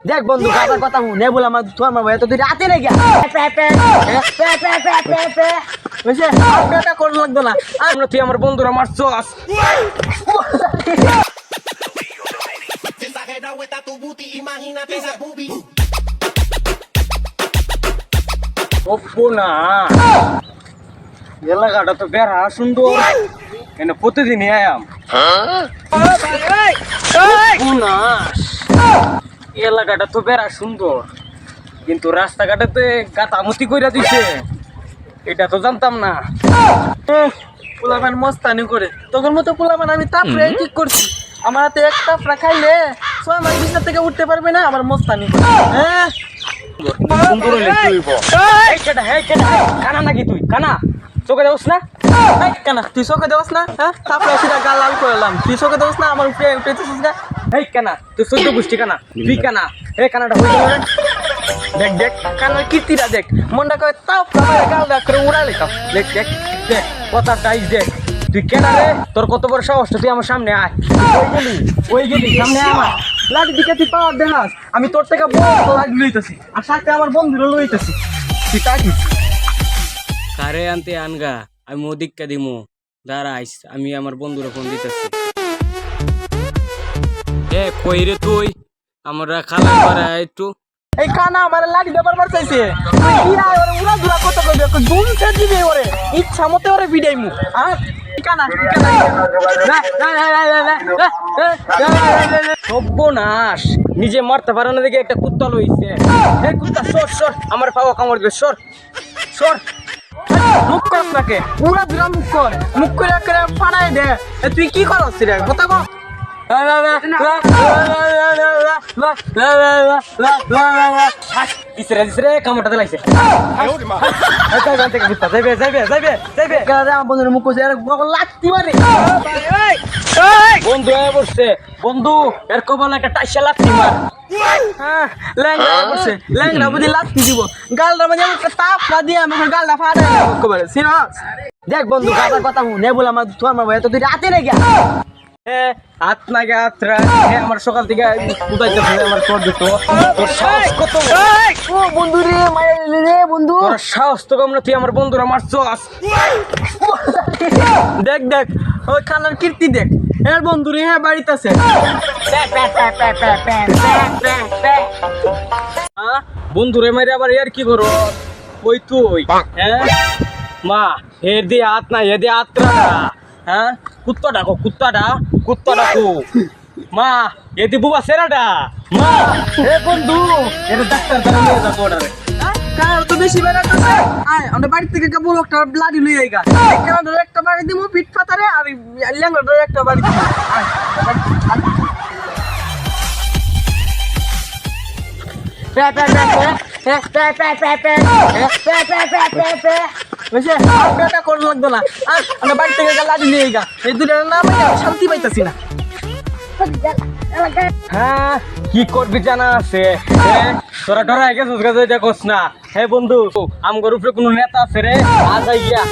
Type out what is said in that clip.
দেখ বন্ধু কাবার কথা হু নে বলা তোর মা ভাই তো তুই রাতে রে গিয়া বুঝছে আপটা কোন লাগতো না আমরা তুই আমার বন্ধুরা মারছস ওপনা এলাকাটা তো বেড়া সুন্দর এনে প্রতিদিনই আয়াম এলাকাটা তো বেড়া সুন্দর কিন্তু রাস্তাঘাটে গাতামতি কইরা দিছে এটা তো জানতাম না পোলাপান মস্তানি করে তখন মতো পোলাপান আমি তাপরে ঠিক করছি আমার হাতে এক তাপরা খাইলে 6 মাস বিছনা থেকে উঠতে পারবে না আমার মস্তানি হ্যাঁ সুন্দর হইলে তুইব এই কেডা কানা নাকি তুই কানা চোখে দেওস না এই কানা তুই চোখে দেওস না হ্যাঁ তাপরে সিধা গাল লাল করলাম তুই চোখে দেওস না আমার উপরে উঠেছিস না এই কানা তুই সহ্য গুষ্টি কানা তুই কানা এই কানাটা হইল না দেখ দেখ কানার কীর্তিটা দেখ মনটা কয় তাও গাল দেখ করে উড়ালে তাও দেখ দেখ দেখ কথা টাইস দেখ তুই কেনা রে তোর কত বড় সাহস তুই আমার সামনে আয় ওই গেলি সামনে আমার লাঠি দিকে তুই পাওয়ার দেখাস আমি তোর থেকে বড় লাঠি লইতেছি আর সাথে আমার বন্ধুরা লইতেছি তুই তাকিস কারে আনতে আনগা আমি ওদিককে দিমু দাঁড়াইস আমি আমার বন্ধুরা ফোন দিতেছি এ কই রে তুই আমরা খালা করে একটু এই কানা আমার লাঠি দেবার বার চাইছে তুই কি আয় ওরে উড়া দুরা কত করবে জুম সে দিবে ওরে ইচ্ছা মতে ওরে ভিড়াইমু আর কানা সর্বনাশ নিজে মারতে পারো না দেখে একটা কুত্তা লইছে এই কুত্তা সর সর আমার পাওয়া কামড় দিবে সর সর মুখ কর নাকে পুরা দুরা মুখ করে ফাড়াই দে তুই কি করছিস রে কথা কও কামড়টা দিলাইছে বন্ধু বসছে বন্ধু এর কপালে একটা টাইসা লাত্তি মার ল্যাংড়া বসে ল্যাংড়া বুঝি লাত্তি দিব গালটা মানে তাপ না দিয়ে আমি গালটা ফাটাই কপালে সিরিয়াস দেখ বন্ধু কাবার কথা হু নে বলা তোর মা ভাই তো তুই রাতে রে গিয়া হাত নাগে হাতরা আমার সকাল থেকে উদাইতেছে আমার তোর দিত তোর সাহস কত ও বন্ধু রে মায়ের রে বন্ধু তোর সাহস তো কম না তুই আমার বন্ধুরা মারছস দেখ দেখ ওই খানার কীর্তি দেখ এর বন্ধু রে বাড়িতে আছে বন্ধু রে মাইরে আবার এর কি করো ওই তুই হ্যাঁ মা হে দিয়ে হাত না হে দিয়ে হাতরা হ্যাঁ কুত্তা ডাকো কুত্তা ডাকো মা এদি বুবা সেরাটা মা হে বন্ধু এর ডাক্তার দ্বারা নিয়ে যাবো ওটারে কার তো বেশি বেড়াতেছে আয় আমরা বাড়ি থেকে কেবল একটা ব্লাডি লই আইগা কেন একটা বাড়ি দিমু পিঠ পাতারে আর ল্যাঙ্গাটারে একটা বাড়ি দিমু আপটা কোন লাগতো না আমরা বাড়ি থেকে লাঠি নিয়ে গা এই দুটো নাম শান্তি পাইতাছি না হ্যাঁ কি করবি জানা আছে তোরা ডরা গেছিস গাছ দেখোস না হে বন্ধু আমগর উপরে কোনো নেতা আছে রে আজ গিয়া